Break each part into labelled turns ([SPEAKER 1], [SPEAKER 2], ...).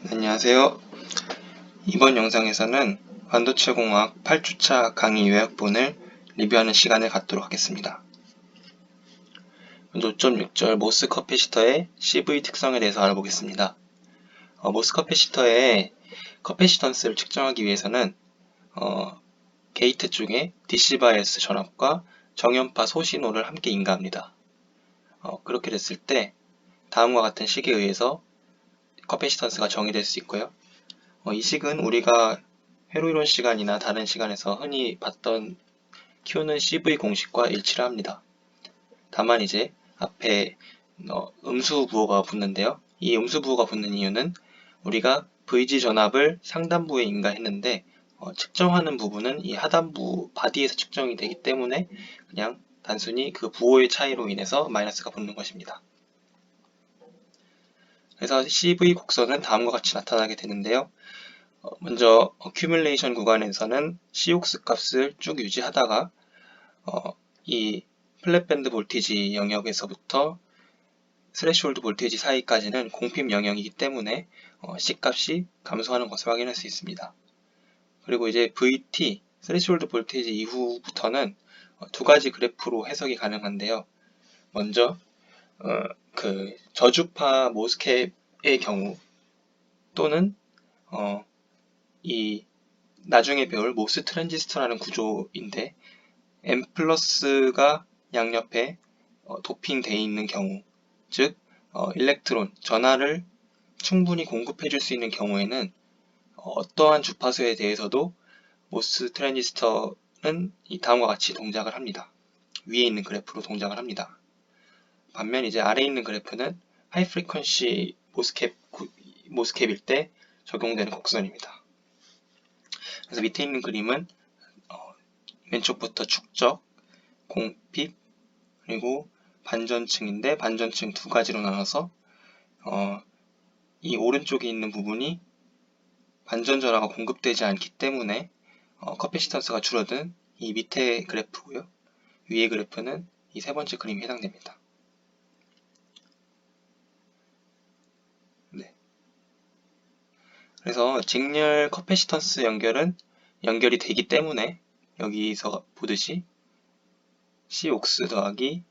[SPEAKER 1] 안녕하세요. 이번 영상에서는 반도체공학 8주차 강의 요약본을 리뷰하는 시간을 갖도록 하겠습니다. 먼저 5.6절 모스 커패시터의 CV 특성에 대해서 알아보겠습니다. 모스 커패시터의 커패시턴스를 측정하기 위해서는 게이트 쪽에 DC 바이어스 전압과 정연파 소신호를 함께 인가합니다. 그렇게 됐을 때 다음과 같은 식에 의해서 커패시턴스가 정의될 수 있고요. 이 식은 우리가 회로이론 시간이나 다른 시간에서 흔히 봤던 Q는 CV 공식과 일치를 합니다. 다만 이제 앞에 음수 부호가 붙는데요. 이 음수 부호가 붙는 이유는 우리가 VG 전압을 상단부에 인가했는데 측정하는 부분은 이 하단부 바디에서 측정이 되기 때문에 그냥 단순히 그 부호의 차이로 인해서 마이너스가 붙는 것입니다. 그래서 CV 곡선은 다음과 같이 나타나게 되는데요. 먼저 어큐뮬레이션 구간에서는 COX 값을 쭉 유지하다가 이 플랫밴드 볼티지 영역에서부터 스레시홀드 볼티지 사이까지는 공핍 영역이기 때문에 C 값이 감소하는 것을 확인할 수 있습니다. 그리고 이제 VT, 스레시홀드 볼티지 이후부터는 두 가지 그래프로 해석이 가능한데요. 먼저 그 저주파 모스캡의 경우 또는 이 나중에 배울 모스 트랜지스터라는 구조인데 M 플러스가 양옆에 도핑되어 있는 경우, 즉 일렉트론, 전하를 충분히 공급해 줄 수 있는 경우에는 어떠한 주파수에 대해서도 모스 트랜지스터는 이 다음과 같이 동작을 합니다. 위에 있는 그래프로 동작을 합니다. 반면 이제 아래에 있는 그래프는 하이 프리퀀시 모스캡일 때 적용되는 곡선입니다. 그래서 밑에 있는 그림은 왼쪽부터 축적, 공핍, 그리고 반전층인데 반전층 두 가지로 나눠서 이 오른쪽에 있는 부분이 반전 전하가 공급되지 않기 때문에 커패시턴스가 줄어든 이 밑에 그래프고요. 위의 그래프는 이 세 번째 그림에 해당됩니다. 네. 그래서 직렬 커패시턴스 연결이 되기 때문에 여기서 보듯이 COX 더하기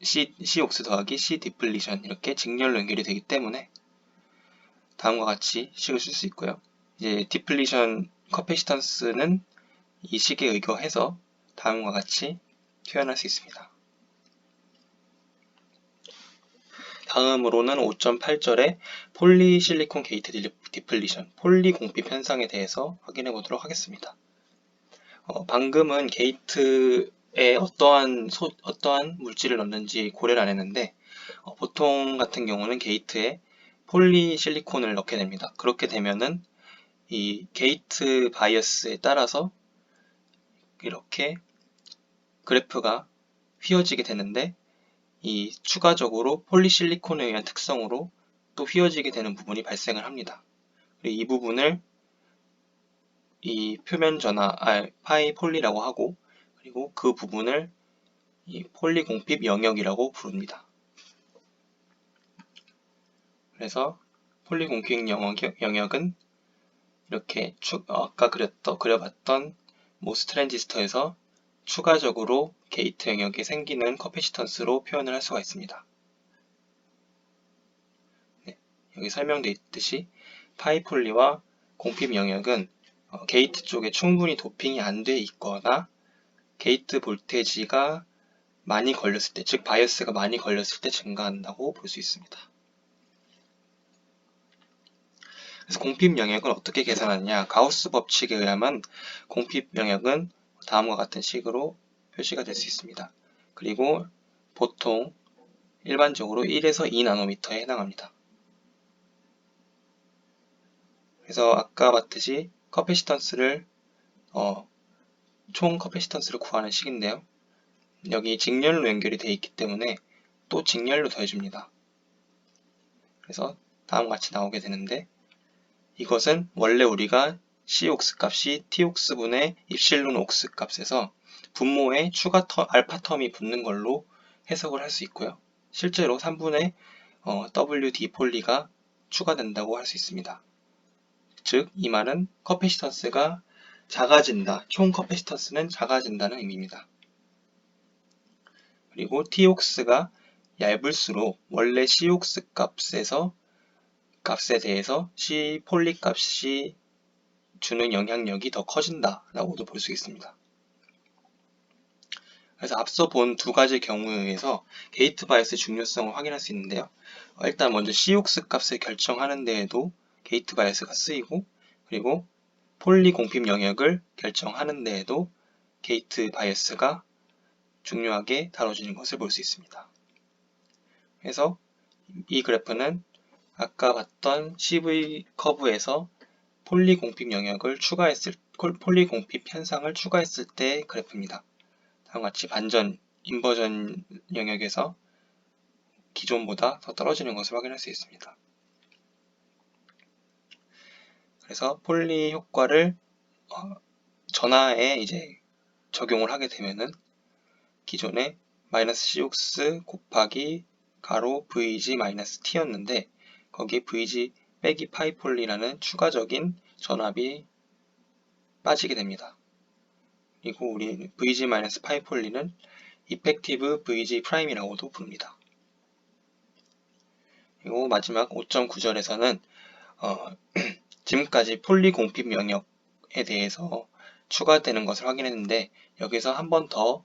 [SPEAKER 1] C 디플리션 이렇게 직렬로 연결이 되기 때문에 다음과 같이 식을 쓸 수 있고요. 이제 디플리션 커패시턴스는 이 식에 의거해서 다음과 같이 표현할 수 있습니다. 다음으로는 5.8절의 폴리실리콘 게이트 디플리션, 폴리 공핍 현상에 대해서 확인해 보도록 하겠습니다. 방금은 게이트에 어떠한 물질을 넣는지 고려를 안 했는데 보통 같은 경우는 게이트에 폴리실리콘을 넣게 됩니다. 그렇게 되면은 이 게이트 바이어스에 따라서 이렇게 그래프가 휘어지게 되는데 이 추가적으로 폴리실리콘에 의한 특성으로 또 휘어지게 되는 부분이 발생을 합니다. 그리고 이 부분을 이 표면 전하 파이 폴리라고 하고 그리고 그 부분을 이 폴리 공핍 영역이라고 부릅니다. 그래서 폴리 공핍 영역은 이렇게 아까 그려봤던 모스 트랜지스터에서 추가적으로 게이트 영역에 생기는 커패시턴스로 표현을 할 수가 있습니다. 네, 여기 설명되어 있듯이 파이폴리와 공핍 영역은 게이트 쪽에 충분히 도핑이 안 돼 있거나 게이트 볼테이지가 많이 걸렸을 때, 즉 바이어스가 많이 걸렸을 때 증가한다고 볼 수 있습니다. 그래서 공핍 영역은 어떻게 계산하느냐? 가우스 법칙에 의하면 공핍 영역은 다음과 같은 식으로 표시가 될 수 있습니다. 그리고 보통 일반적으로 1에서 2나노미터에 해당합니다. 그래서 아까 봤듯이 커패시턴스를 총 커패시턴스를 구하는 식인데요. 여기 직렬로 연결이 되어 있기 때문에 또 직렬로 더해줍니다. 그래서 다음과 같이 나오게 되는데 이것은 원래 우리가 COX 값이 TOX분의 입실론 OX 값에서 분모에 추가 알파 텀이 붙는 걸로 해석을 할 수 있고요. 실제로 3분의 WD 폴리가 추가된다고 할 수 있습니다. 즉, 이 말은 커패시턴스가 작아진다. 총 커패시턴스는 작아진다는 의미입니다. 그리고 T옥스가 얇을수록 원래 C옥스 값에 대해서 C 폴리 값이 주는 영향력이 더 커진다 라고도 볼 수 있습니다. 그래서 앞서 본 두 가지 경우에 의해서 게이트 바이어스의 중요성을 확인할 수 있는데요. 일단 먼저 C옥스 값을 결정하는 데에도 게이트 바이어스가 쓰이고, 그리고 폴리 공핍 영역을 결정하는 데에도 게이트 바이어스가 중요하게 다뤄지는 것을 볼 수 있습니다. 그래서 이 그래프는 아까 봤던 CV 커브에서 폴리 공핍 현상을 추가했을 때 그래프입니다. 다음과 같이 반전, 인버전 영역에서 기존보다 더 떨어지는 것을 확인할 수 있습니다. 그래서 폴리 효과를 전하에 이제 적용을 하게 되면은 기존에 마이너스 C옥스 곱하기 가로 VG 마이너스 T였는데 거기에 VG 빼기 파이폴리라는 추가적인 전압이 빠지게 됩니다. 그리고 우리 VG 마이너스 파이폴리는 이펙티브 VG 프라임이라고도 부릅니다. 그리고 마지막 5.9절에서는 지금까지 폴리 공핍 영역에 대해서 추가되는 것을 확인했는데 여기서 한 번 더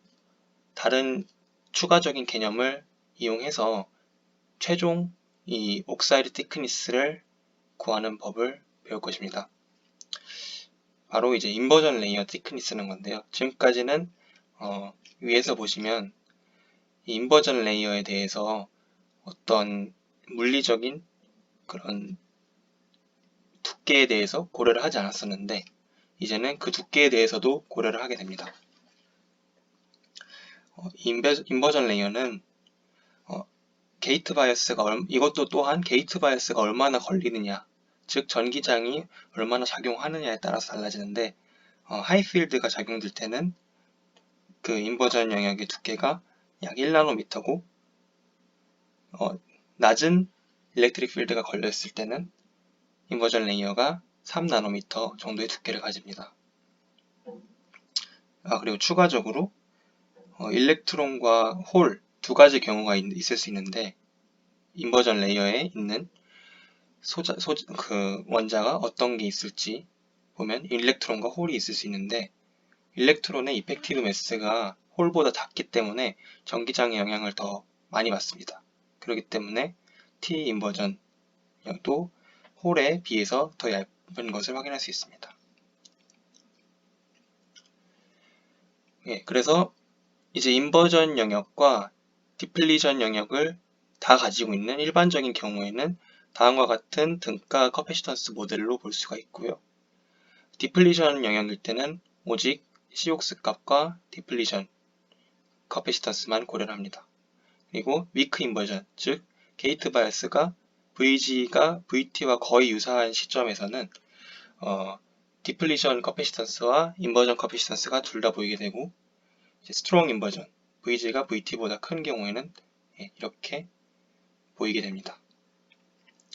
[SPEAKER 1] 다른 추가적인 개념을 이용해서 최종 이 옥사이드 티크니스를 구하는 법을 배울 것입니다. 바로 이제 인버전 레이어 티크니스는 건데요. 지금까지는 위에서 보시면 이 인버전 레이어에 대해서 어떤 물리적인 그런 두께에 대해서 고려를 하지 않았었는데 이제는 그 두께에 대해서도 고려를 하게 됩니다. 인버전 레이어는 게이트 바이어스가 이것도 또한 게이트 바이어스가 얼마나 걸리느냐, 즉 전기장이 얼마나 작용하느냐에 따라서 달라지는데 하이필드가 작용될 때는 그 인버전 영역의 두께가 약 1나노미터고 낮은 일렉트릭 필드가 걸렸을 때는 인버전 레이어가 3나노미터 정도의 두께를 가집니다. 그리고 추가적으로 일렉트론과 홀 두 가지 경우가 있을 수 있는데 인버전 레이어에 있는 그 원자가 어떤 게 있을지 보면 일렉트론과 홀이 있을 수 있는데 일렉트론의 이펙티브 매스가 홀보다 작기 때문에 전기장의 영향을 더 많이 받습니다. 그렇기 때문에 T 인버전도 홀에 비해서 더 얇은 것을 확인할 수 있습니다. 그래서 이제 인버전 영역과 디플리전 영역을 다 가지고 있는 일반적인 경우에는 다음과 같은 등가 커패시턴스 모델로 볼 수가 있고요. 디플리전 영역일 때는 오직 C옥스 값과 디플리전 커패시턴스만 고려를 합니다. 그리고 위크 인버전, 즉 게이트 바이어스가 VG가 VT와 거의 유사한 시점에서는 디플리전 커패시턴스와 인버전 커패시턴스가 둘 다 보이게 되고 스트롱 인버전, VG가 VT보다 큰 경우에는 이렇게 보이게 됩니다.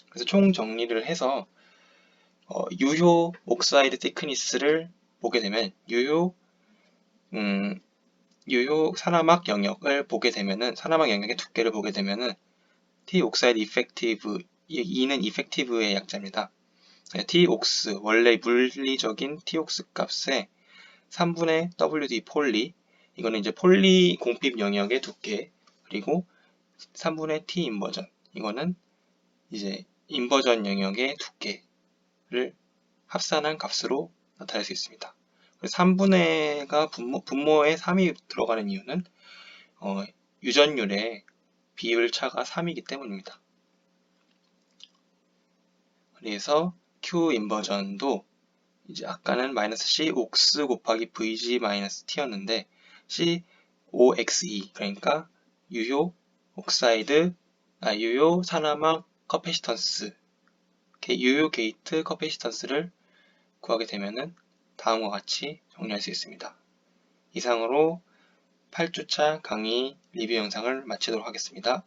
[SPEAKER 1] 그래서 총 정리를 해서 유효 옥사이드 티크니스를 보게 되면 유효 산화막 영역을 보게 되면은 산화막 영역의 두께를 보게 되면은 T 옥사이드 이펙티브 E는 이펙티브의 약자입니다. T 옥스 원래 물리적인 T 옥스 값에 3분의 WD 폴리 이거는 이제 폴리 공핍 영역의 두께 그리고 3분의 T 인버전 이거는 이제 인버전 영역의 두께를 합산한 값으로 나타낼 수 있습니다. 3분의가 분모에 3이 들어가는 이유는 유전율의 비율 차가 3이기 때문입니다. 그래서 Q 인버전도 이제 아까는 마이너스 C 옥스 곱하기 VG 마이너스 T였는데 C OXE 그러니까 유효 산화막 커패시턴스 유효 게이트 커패시턴스를 구하게 되면은 다음과 같이 정리할 수 있습니다. 이상으로 8주차 강의 리뷰 영상을 마치도록 하겠습니다.